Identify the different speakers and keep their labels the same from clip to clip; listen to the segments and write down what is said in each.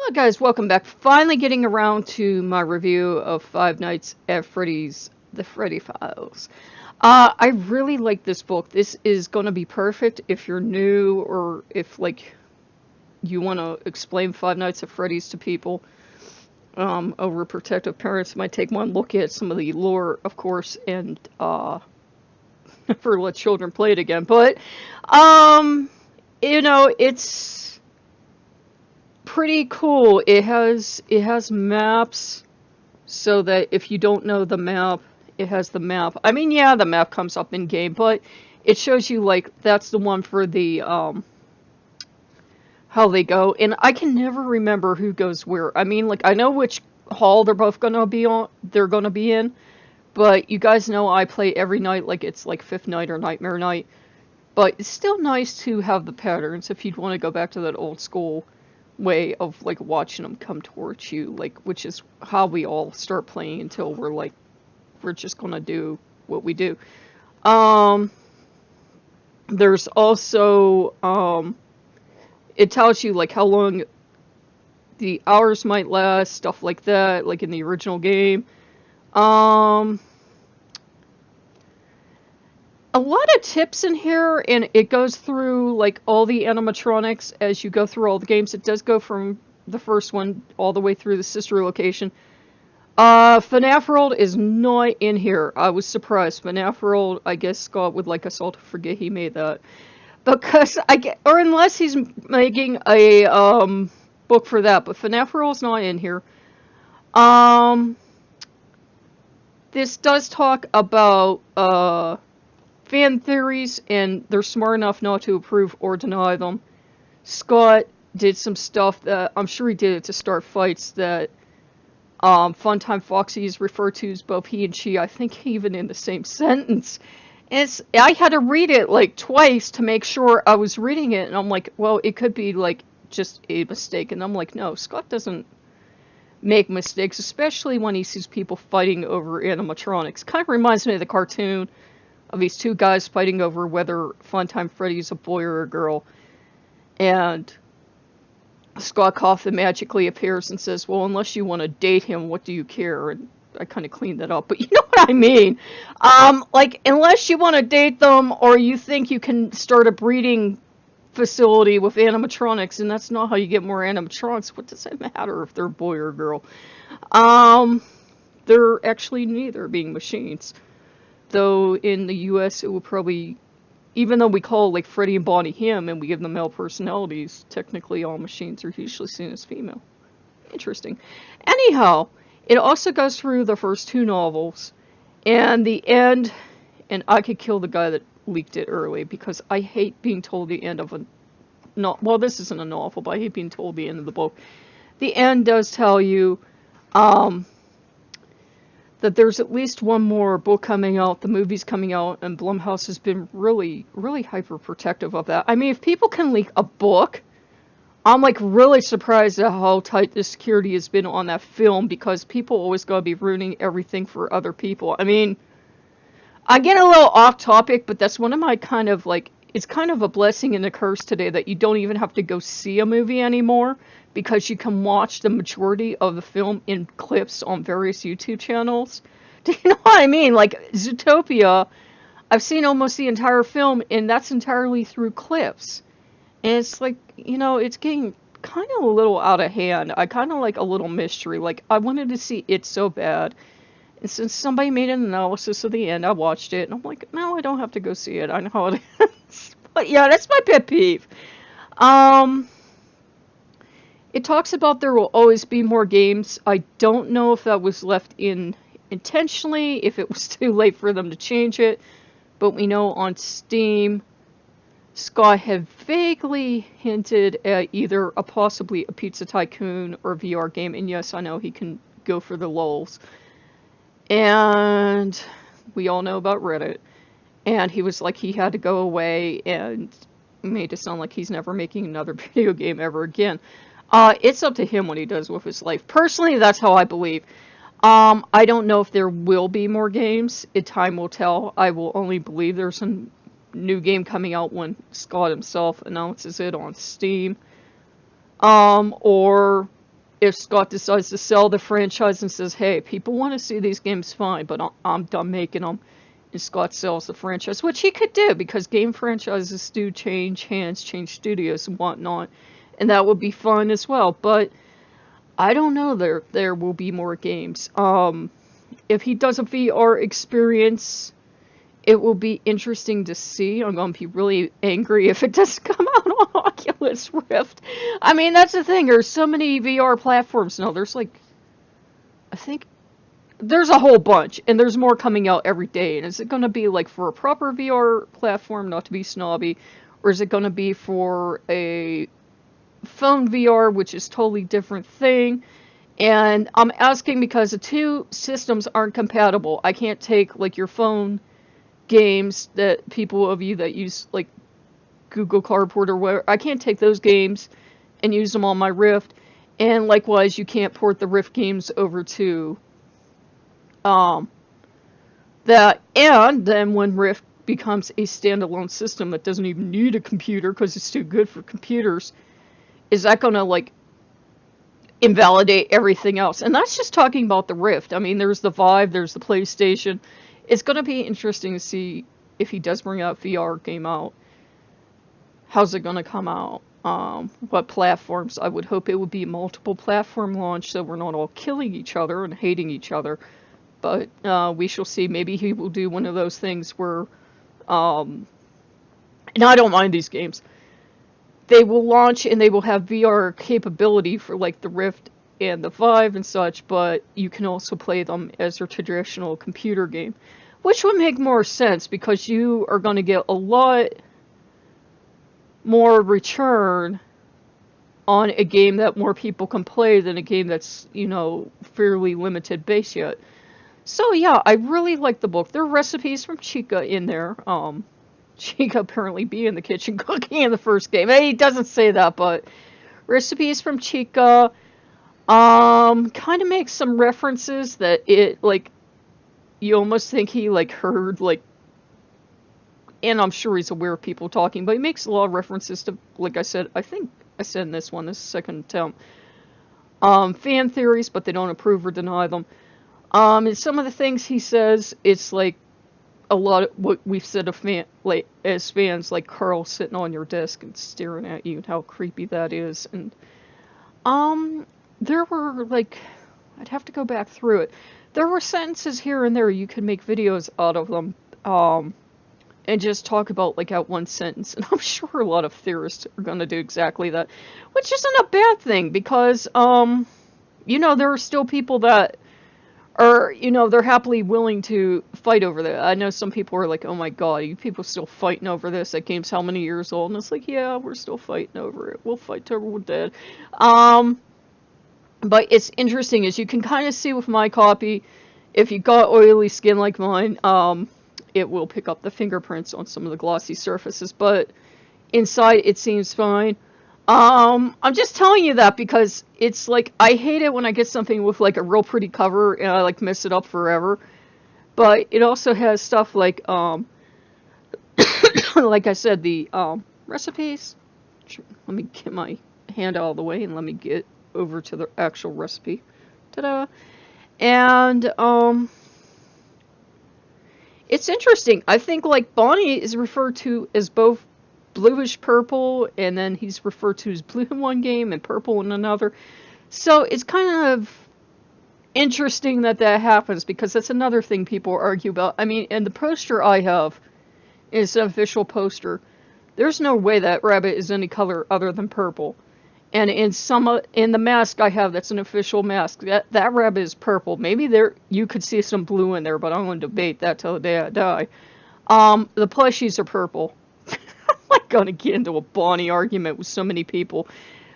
Speaker 1: Hello guys, welcome back. Finally getting around to my review of Five Nights at Freddy's The Freddy Files. I really like this book. This is going to be perfect if you're new or if you want to explain Five Nights at Freddy's to people. Overprotective parents might take one look at some of the lore, of course, and never let children play it again. But it's pretty cool. It has maps so that if you don't know the map, it has the map. I mean, yeah, the map comes up in game, but it shows you like that's the one for the how they go. And I can never remember who goes where. I mean, like I know which hall they're both gonna be on. They're gonna be in, but you guys know I play every night like it's like Fifth Night or Nightmare Night. But it's still nice to have the patterns if you'd want to go back to that old school way of like watching them come towards you, like which is how we all start playing until we're just gonna do what we do. Um, there's also it tells you like how long the hours might last, stuff like that, like in the original game. Um, a lot of tips in here, and it goes through like all the animatronics as you go through all the games. It does go from the first one all the way through the sister location. FNAF World is not in here. I was surprised. FNAF World, I guess Scott would like us all to forget he made that. Because I get, or unless he's making a book for that, but FNAF World's not in here. Um, this does talk about fan theories, and they're smart enough not to approve or deny them. Scott did some stuff that I'm sure he did it to start fights that Funtime Foxy is referred to as both he and she, I think even in the same sentence. And I had to read it like twice to make sure I was reading it, and I'm like, well, it could be like just a mistake. And I'm like, no, Scott doesn't make mistakes, especially when he sees people fighting over animatronics. Kind of reminds me of the cartoon of these two guys fighting over whether Funtime Freddy is a boy or a girl. And Scott Cawthon magically appears and says, well, unless you want to date him, what do you care? And I kind of cleaned that up, but you know what I mean. Like, unless you want to date them or you think you can start a breeding facility with animatronics, and that's not how you get more animatronics, what does it matter if they're a boy or a girl? They're actually neither, being machines. Though in the US it would probably, even though we call like Freddy and Bonnie him and we give them male personalities, technically all machines are usually seen as female. Interesting. Anyhow, it also goes through the first two novels and the end, and I could kill the guy that leaked it early because I hate being told the end of a no, well, this isn't a novel, but I hate being told the end of the book. The end does tell you that there's at least one more book coming out, the movie's coming out, and Blumhouse has been really, really hyper protective of that. I mean, if people can leak a book, I'm like really surprised at how tight the security has been on that film, because people always gotta be ruining everything for other people. I mean, I get a little off topic, but that's one of my kind of like, it's kind of a blessing and a curse today that you don't even have to go see a movie anymore, because you can watch the majority of the film in clips on various YouTube channels. Do you know what I mean? Like Zootopia, I've seen almost the entire film, and that's entirely through clips. And it's like, it's getting kind of a little out of hand. I kind of like a little mystery. Like, I wanted to see it so bad. And since somebody made an analysis of the end, I watched it, and I'm like, no, I don't have to go see it. I know how it is. But yeah, that's my pet peeve. It talks about there will always be more games. I don't know if that was left in intentionally, if it was too late for them to change it. But we know on Steam, Scott had vaguely hinted at either possibly a Pizza Tycoon or VR game. And yes, I know he can go for the lulz. And we all know about Reddit. And he was like, he had to go away and made it sound like he's never making another video game ever again. It's up to him what he does with his life. Personally, that's how I believe. I don't know if there will be more games. Time will tell. I will only believe there's a new game coming out when Scott himself announces it on Steam. Or if Scott decides to sell the franchise and says, hey, people want to see these games, fine, but I'm done making them, and Scott sells the franchise, which he could do because game franchises do change hands, change studios and whatnot, and that would be fun as well. But I don't know, there will be more games. If he does a VR experience, it will be interesting to see. I'm going to be really angry if it doesn't come out on Oculus Rift. I mean, that's the thing. There's so many VR platforms now. There's like, I think, there's a whole bunch, and there's more coming out every day. And is it going to be like for a proper VR platform, not to be snobby, or is it going to be for a phone VR, which is totally different thing? And I'm asking because the two systems aren't compatible. I can't take like your phone games that people of you that use like Google Cardboard or whatever, I can't take those games and use them on my Rift, and likewise you can't port the Rift games over to that. And then when Rift becomes a standalone system that doesn't even need a computer because it's too good for computers, is that going to like invalidate everything else? And that's just talking about the Rift. I mean, there's the Vive, there's the PlayStation. It's going to be interesting to see if he does bring out VR game out. How's it going to come out? What platforms? I would hope it would be multiple platform launch so we're not all killing each other and hating each other. But we shall see. Maybe he will do one of those things where, and I don't mind these games, they will launch and they will have VR capability for like the Rift and the Vive and such, but you can also play them as a traditional computer game, which would make more sense because you are going to get a lot more return on a game that more people can play than a game that's, you know, fairly limited base yet. So yeah, I really like the book. There are recipes from Chica in there. Chica apparently be in the kitchen cooking in the first game. He doesn't say that, but recipes from Chica. Kind of makes some references that it, like, you almost think he, like, heard, like, and I'm sure he's aware of people talking, but he makes a lot of references to, like I said, I think I said in this one, this second attempt, fan theories, but they don't approve or deny them. And some of the things he says, it's like a lot of what we've said of like, as fans, like Carl sitting on your desk and staring at you and how creepy that is. And, there were, like, I'd have to go back through it. There were sentences here and there, you could make videos out of them, and just talk about, like, out one sentence. And I'm sure a lot of theorists are going to do exactly that, which isn't a bad thing, because, you know, there are still people that are, you know, they're happily willing to fight over that. I know some people are like, oh my god, you people still fighting over this? That game's how many years old? And it's like, yeah, we're still fighting over it. We'll fight till we're dead. But it's interesting, as you can kind of see with my copy, if you got oily skin like mine, it will pick up the fingerprints on some of the glossy surfaces, but inside it seems fine. I'm just telling you that because it's like, I hate it when I get something with like a real pretty cover and I like mess it up forever. But it also has stuff like, like I said, the recipes. Let me get my hand out of the way and let me get over to the actual recipe. Ta-da! And it's interesting. I think like Bonnie is referred to as both bluish purple, and then he's referred to as blue in one game and purple in another. So it's kind of interesting that that happens, because that's another thing people argue about. I mean, and the poster I have is an official poster. There's no way that rabbit is any color other than purple. And in the mask I have, that's an official mask. That rabbit is purple. Maybe you could see some blue in there, but I'm going to debate that till the day I die. The plushies are purple. I'm not going to get into a Bonnie argument with so many people.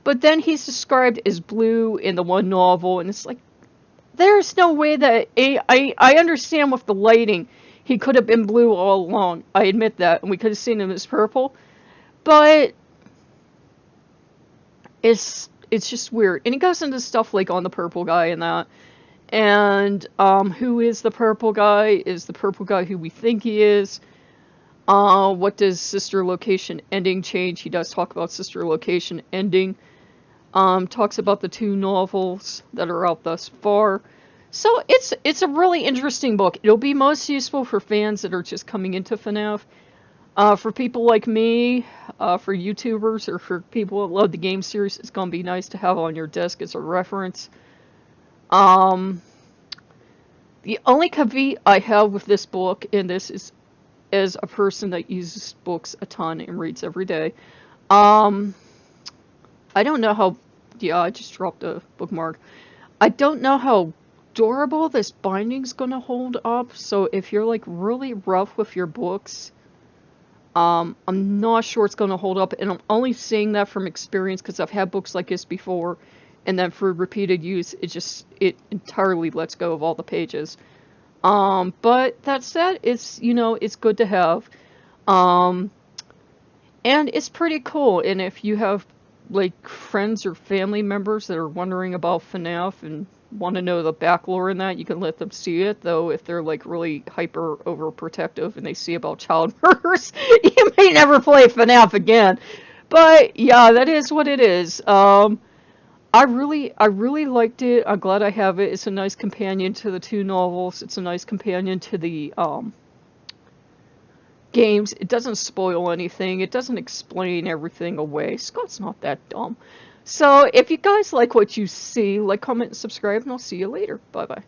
Speaker 1: But then he's described as blue in the one novel, and it's like, there's no way that... I understand with the lighting, he could have been blue all along. I admit that, and we could have seen him as purple. But it's just weird. And he goes into stuff like on the purple guy and that. And who is the purple guy? Is the purple guy who we think he is? What does sister location ending change? He does talk about sister location ending. Talks about the 2 novels that are out thus far. So it's a really interesting book. It'll be most useful for fans that are just coming into FNAF. For people like me, for YouTubers, or for people that love the game series, it's going to be nice to have on your desk as a reference. The only caveat I have with this book, and this is as a person that uses books a ton and reads every day, I don't know how, yeah, I just dropped a bookmark. I don't know how durable this binding's gonna hold up, so if you're like really rough with your books, I'm not sure it's gonna hold up, and I'm only saying that from experience because I've had books like this before, and then for repeated use, it entirely lets go of all the pages. But that said, it's, it's good to have. Um, and it's pretty cool, and if you have like friends or family members that are wondering about FNAF and want to know the back lore in that, you can let them see it. Though if they're like really hyper overprotective and they see about child murders, you may never play FNAF again. But yeah, that is what it is. I really liked it. I'm glad I have it. It's a nice companion to the 2 novels. It's a nice companion to the games. It doesn't spoil anything. It doesn't explain everything away. Scott's not that dumb. So if you guys like what you see, like, comment, and subscribe, and I'll see you later. Bye-bye.